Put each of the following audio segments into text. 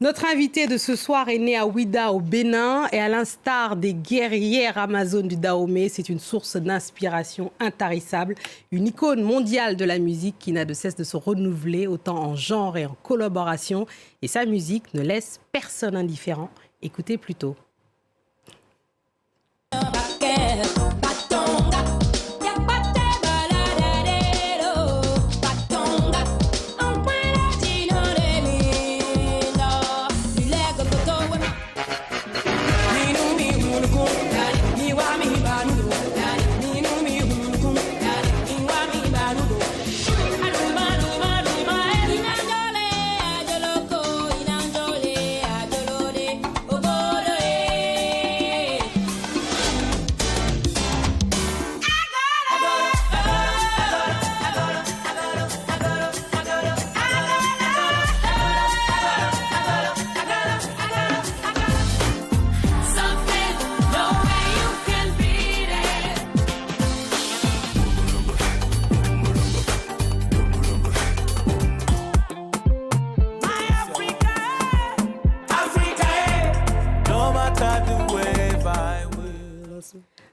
Notre invité de ce soir est né à Ouidah, au Bénin, et à l'instar des guerrières amazones du Dahomey, c'est une source d'inspiration intarissable, une icône mondiale de la musique qui n'a de cesse de se renouveler, autant en genre et en collaboration. Et sa musique ne laisse personne indifférent. Écoutez plutôt.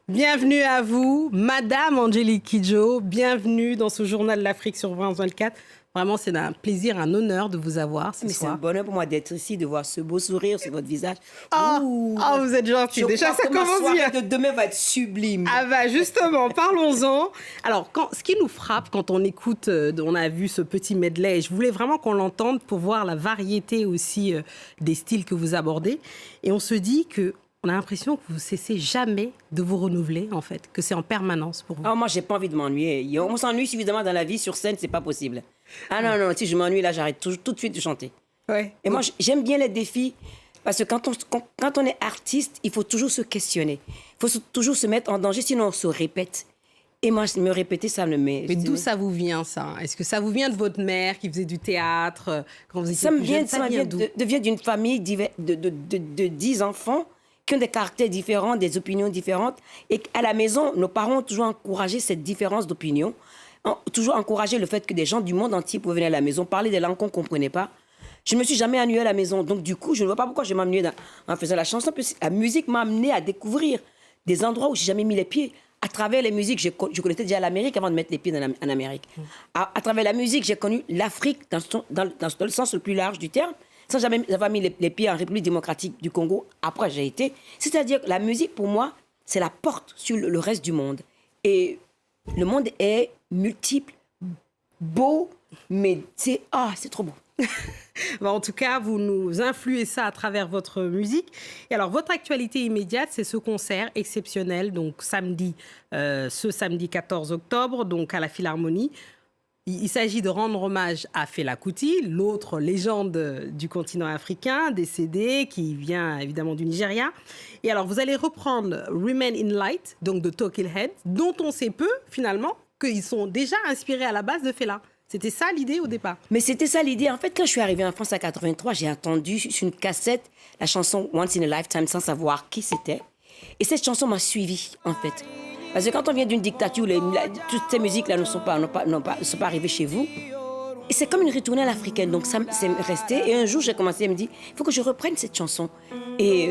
Bienvenue à vous, Madame Angélique Kidjo. Bienvenue dans ce journal de l'Afrique sur France 24. Vraiment, c'est un plaisir, un honneur de vous avoir ce soir. C'est un bonheur pour moi d'être ici, de voir ce beau sourire sur votre visage. Oh, vous êtes gentil. Déjà, ça commence bien. De demain va être sublime. Ah bah justement, parlons-en. Alors, ce qui nous frappe quand on écoute, on a vu ce petit medley, et je voulais vraiment qu'on l'entende pour voir la variété aussi des styles que vous abordez. Et on se dit que on a l'impression que vous ne cessez jamais de vous renouveler, en fait, que c'est en permanence pour vous. Oh, moi, j'ai pas envie de m'ennuyer. On s'ennuie suffisamment dans la vie, sur scène, c'est pas possible. Ah non, si je m'ennuie, là, j'arrête tout de suite de chanter. Ouais. Et moi, j'aime bien les défis, parce que quand on est artiste, il faut toujours se questionner. Il faut toujours se mettre en danger, sinon on se répète. Et moi, me répéter, ça me met... Mais d'où ça vous vient, ça? Est-ce que ça vous vient de votre mère qui faisait du théâtre quand vous étiez ça me plus vient, jeune? Ça vient d'une famille de 10 enfants qui ont des caractères différents, des opinions différentes. Et à la maison, nos parents ont toujours encouragé cette différence d'opinion, toujours encouragé le fait que des gens du monde entier pouvaient venir à la maison, parler des langues qu'on ne comprenait pas. Je ne me suis jamais ennuyée à la maison. Donc, du coup, je ne vois pas pourquoi je m'ennuyais en faisant la chanson. Parce que la musique m'a amenée à découvrir des endroits où je n'ai jamais mis les pieds. À travers les musiques, je connaissais déjà l'Amérique avant de mettre les pieds en Amérique. À travers la musique, j'ai connu l'Afrique dans le sens le plus large du terme, sans jamais avoir mis les pieds en République démocratique du Congo. Après, j'ai été. C'est-à-dire que la musique, pour moi, c'est la porte sur le reste du monde. Et le monde est multiple, beau, mais c'est trop beau. En tout cas, vous nous influez ça à travers votre musique. Et alors, votre actualité immédiate, c'est ce concert exceptionnel, donc ce samedi 14 octobre, donc à la Philharmonie. Il s'agit de rendre hommage à Fela Kuti, l'autre légende du continent africain, décédé, qui vient évidemment du Nigeria. Et alors, vous allez reprendre Remain in Light, donc de Talking Heads, dont on sait peu, finalement, qu'ils sont déjà inspirés à la base de Fela. C'était ça l'idée au départ? Mais c'était ça l'idée. En fait, quand je suis arrivée en France en 83, j'ai entendu sur une cassette la chanson Once in a Lifetime sans savoir qui c'était. Et cette chanson m'a suivie, en fait. Parce que quand on vient d'une dictature, toutes ces musiques-là ne sont pas arrivées chez vous. Et c'est comme une ritournelle africaine. Donc, ça c'est resté. Et un jour, j'ai commencé à me dire, il faut que je reprenne cette chanson. Et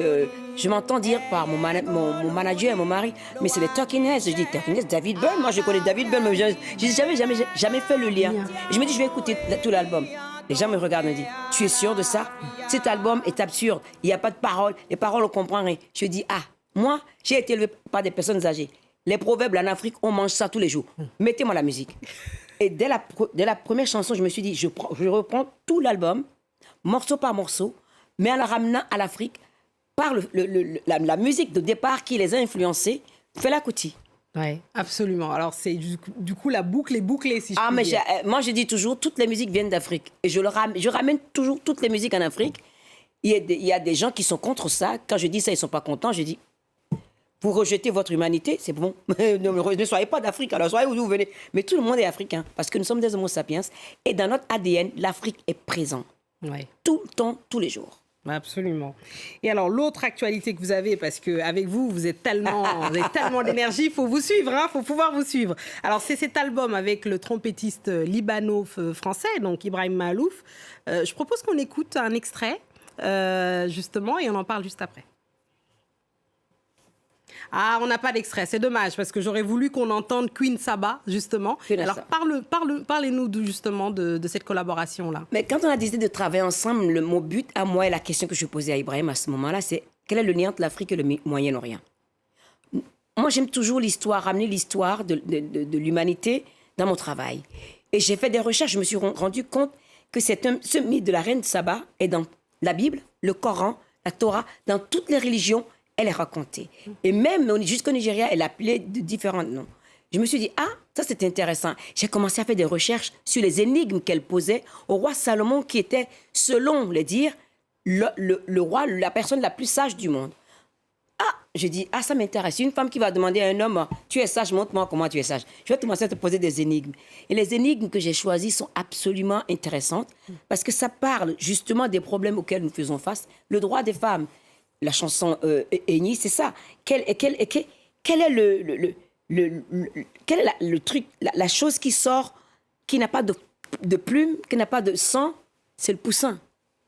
je m'entends dire par mon manager et mon mari, mais c'est les Talking Heads. Je dis, Talking Heads, David Byrne. Moi, je connais David Byrne, mais je n'ai jamais fait le lien. Et je me dis, je vais écouter tout l'album. Les gens me regardent et me disent, tu es sûr de ça? Cet album est absurde. Il n'y a pas de paroles. Les paroles, on ne comprend rien. Je dis, moi, j'ai été élevé par des personnes âgées. Les proverbes en Afrique, on mange ça tous les jours. Mettez-moi la musique. Et dès la première chanson, je me suis dit, je reprends tout l'album, morceau par morceau, mais en la ramenant à l'Afrique par la musique de départ qui les a influencés, Fela Kuti. Oui, absolument. Alors, c'est du coup, la boucle est bouclée, si je puis dire. Moi, je dis toujours, toutes les musiques viennent d'Afrique. Et je ramène toujours toutes les musiques en Afrique. Il y a des gens qui sont contre ça. Quand je dis ça, ils ne sont pas contents. Je dis, vous rejetez votre humanité, c'est bon. Ne soyez pas d'Afrique, alors soyez où vous venez. Mais tout le monde est africain, parce que nous sommes des homo sapiens. Et dans notre ADN, l'Afrique est présente. Ouais. Tout le temps, tous les jours. Absolument. Et alors, l'autre actualité que vous avez, parce qu'avec vous, vous avez tellement d'énergie, il faut vous suivre, il faut pouvoir vous suivre. Alors, c'est cet album avec le trompettiste libano-français, donc Ibrahim Mahalouf. Je propose qu'on écoute un extrait. justement, et on en parle juste après. Ah, on n'a pas d'extrait, c'est dommage, parce que j'aurais voulu qu'on entende Queen Saba, justement. Queen Alors, Saba. parlez-nous justement de cette collaboration-là. Mais quand on a décidé de travailler ensemble, mon but à moi et la question que je posais à Ibrahim à ce moment-là, c'est quel est le lien entre l'Afrique et le Moyen-Orient? Moi, j'aime toujours l'histoire, ramener l'histoire de l'humanité dans mon travail. Et j'ai fait des recherches, je me suis rendu compte que ce mythe de la reine Saba est dans la Bible, le Coran, la Torah, dans toutes les religions, elle est racontée. Et même jusqu'au Nigeria, elle est appelée de différents noms. Je me suis dit, ah, ça c'est intéressant. J'ai commencé à faire des recherches sur les énigmes qu'elle posait au roi Salomon, qui était, selon les dires, le roi, la personne la plus sage du monde. Ah, je dis, ah, ça m'intéresse. Une femme qui va demander à un homme, tu es sage, montre-moi comment tu es sage. Je vais commencer à te poser des énigmes. Et les énigmes que j'ai choisies sont absolument intéressantes parce que ça parle justement des problèmes auxquels nous faisons face. Le droit des femmes, la chanson Eni, c'est ça. Quel est quel est le truc, la chose qui sort, qui n'a pas de plume, qui n'a pas de sang, c'est le poussin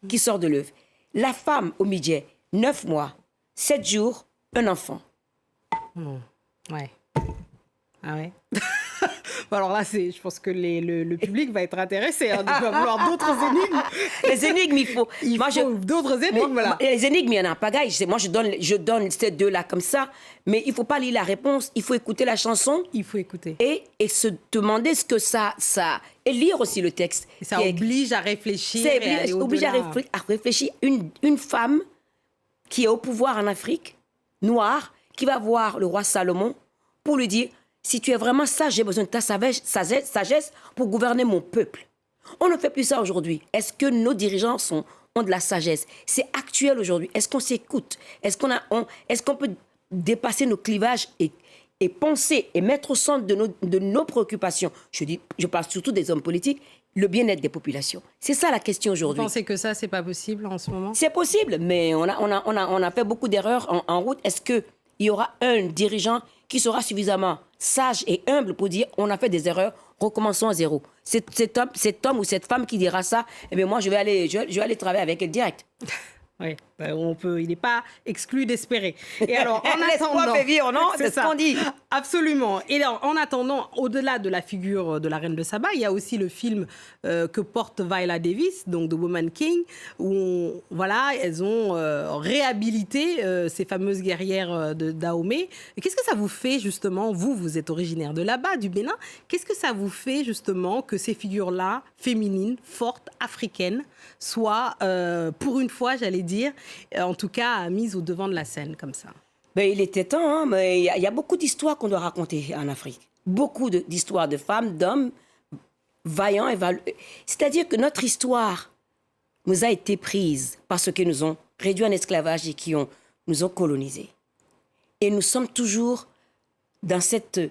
qui sort de l'œuf. La femme au Midjet, 9 mois, 7 jours, un enfant. Ouais. Ah ouais. Bon, alors là, je pense que le public va être intéressé. Hein, il va vouloir d'autres énigmes. Les énigmes, il faut d'autres énigmes, là. Les énigmes, il y en a pas pagaille. Moi, je donne ces deux-là comme ça, mais il faut pas lire la réponse. Il faut écouter la chanson. Il faut écouter. Et se demander ce que ça... Et lire aussi le texte. Et ça oblige à réfléchir. Ça oblige à réfléchir. Une femme qui est au pouvoir en Afrique, noire, qui va voir le roi Salomon pour lui dire, si tu es vraiment sage, j'ai besoin de ta sagesse pour gouverner mon peuple. On ne fait plus ça aujourd'hui. Est-ce que nos dirigeants ont de la sagesse? C'est actuel aujourd'hui. Est-ce qu'on s'écoute? Est-ce qu'on peut dépasser nos clivages et penser et mettre au centre de nos préoccupations? Je parle surtout des hommes politiques, le bien-être des populations. C'est ça la question aujourd'hui. Vous pensez que ça, c'est pas possible en ce moment? C'est possible, mais on a fait beaucoup d'erreurs en route. Est-ce qu'il y aura un dirigeant qui sera suffisamment sage et humble pour dire on a fait des erreurs, recommençons à zéro? Cet homme ou cette femme qui dira ça, eh bien moi je vais aller travailler avec elle direct. Oui, il n'est pas exclu d'espérer. Et alors, en attendant, fait vivre, non? C'est ce qu'on dit. Absolument. Et alors, en attendant, au-delà de la figure de la reine de Saba, il y a aussi le film que porte Viola Davis, donc The Woman King, où elles ont réhabilité ces fameuses guerrières de Dahomey. Qu'est-ce que ça vous fait justement, vous êtes originaire de là-bas, du Bénin, qu'est-ce que ça vous fait justement que ces figures-là, féminines, fortes, africaines, soient, pour une fois, j'allais dire, en tout cas, mise au devant de la scène comme ça? Ben, il était temps, hein, mais il y a beaucoup d'histoires qu'on doit raconter en Afrique. Beaucoup d'histoires de femmes, d'hommes vaillants et C'est-à-dire que notre histoire nous a été prise par ceux qui nous ont réduits en esclavage et qui nous ont colonisés. Et nous sommes toujours dans cette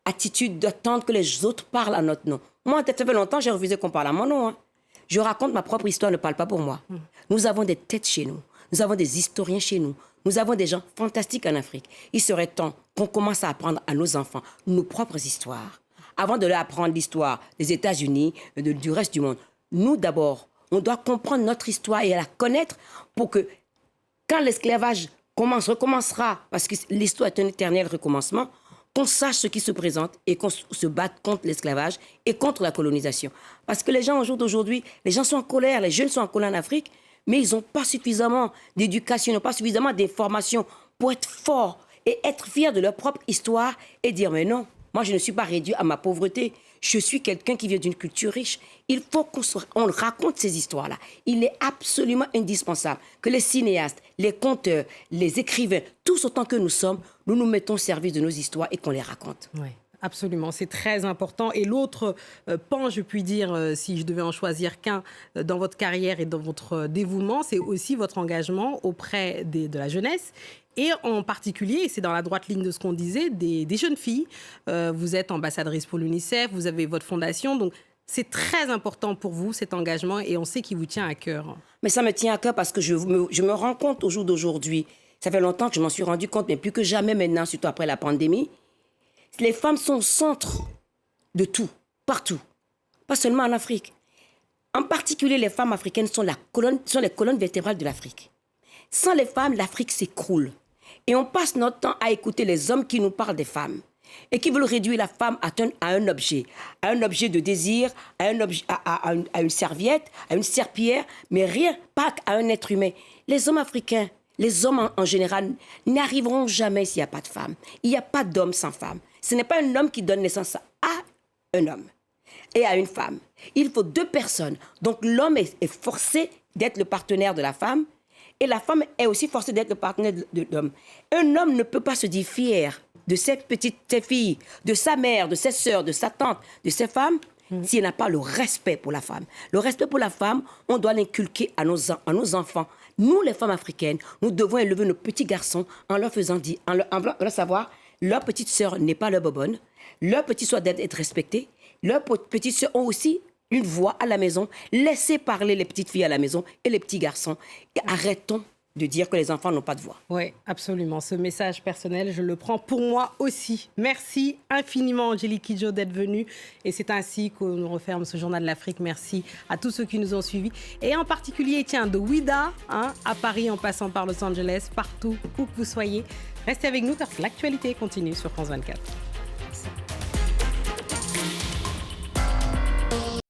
attitude d'attendre que les autres parlent à notre nom. Moi, ça fait longtemps, j'ai refusé qu'on parle à mon nom. Hein. Je raconte ma propre histoire, ne parle pas pour moi. Nous avons des têtes chez nous. Nous avons des historiens chez nous. Nous avons des gens fantastiques en Afrique. Il serait temps qu'on commence à apprendre à nos enfants nos propres histoires. Avant de leur apprendre l'histoire des États-Unis, du reste du monde. Nous, d'abord, on doit comprendre notre histoire et la connaître pour que, quand l'esclavage recommencera, parce que l'histoire est un éternel recommencement, qu'on sache ce qui se présente et qu'on se batte contre l'esclavage et contre la colonisation. Parce que les gens, au jour d'aujourd'hui, les gens sont en colère, les jeunes sont en colère en Afrique, mais ils n'ont pas suffisamment d'éducation, ils n'ont pas suffisamment d'informations pour être forts et être fiers de leur propre histoire et dire, mais non, moi je ne suis pas réduit à ma pauvreté, je suis quelqu'un qui vient d'une culture riche. Il faut qu'on raconte ces histoires-là. Il est absolument indispensable que les cinéastes, les conteurs, les écrivains, tous autant que nous sommes, nous nous mettons au service de nos histoires et qu'on les raconte. Oui. Absolument, c'est très important. Et l'autre pan, je puis dire, si je devais en choisir qu'un dans votre carrière et dans votre dévouement, c'est aussi votre engagement auprès de la jeunesse. Et en particulier, et c'est dans la droite ligne de ce qu'on disait, des jeunes filles. Vous êtes ambassadrice pour l'UNICEF, vous avez votre fondation, donc c'est très important pour vous, cet engagement, et on sait qu'il vous tient à cœur. Mais ça me tient à cœur parce que je me rends compte au jour d'aujourd'hui, ça fait longtemps que je m'en suis rendu compte, mais plus que jamais maintenant, surtout après la pandémie, les femmes sont au centre de tout, partout, pas seulement en Afrique. En particulier, les femmes africaines sont les colonnes vertébrales de l'Afrique. Sans les femmes, l'Afrique s'écroule. Et on passe notre temps à écouter les hommes qui nous parlent des femmes et qui veulent réduire la femme à un objet de désir, à une serviette, à une serpillière, mais rien, pas à un être humain. Les hommes africains, les hommes en général, n'arriveront jamais s'il n'y a pas de femme. Il n'y a pas d'homme sans femme. Ce n'est pas un homme qui donne naissance à un homme et à une femme. Il faut 2 personnes. Donc l'homme est forcé d'être le partenaire de la femme et la femme est aussi forcée d'être le partenaire de l'homme. Un homme ne peut pas se dire fier de ses filles, de sa mère, de ses sœurs, de sa tante, de ses femmes, s'il n'a pas le respect pour la femme. Le respect pour la femme, on doit l'inculquer à nos enfants. Nous, les femmes africaines, nous devons élever nos petits garçons en leur faisant dire, en leur savoir, leur petite sœur n'est pas leur bobonne, leur petit soin d'être respecté, leurs petites sœurs ont aussi une voix à la maison. Laissez parler les petites filles à la maison et les petits garçons. Et arrêtons de dire que les enfants n'ont pas de voix. Oui, absolument. Ce message personnel, je le prends pour moi aussi. Merci infiniment, Angélique Kidjo, d'être venue. Et c'est ainsi qu'on referme ce Journal de l'Afrique. Merci à tous ceux qui nous ont suivis. Et en particulier, tiens, de Ouida, à Paris, en passant par Los Angeles, partout où que vous soyez. Restez avec nous car l'actualité continue sur France 24.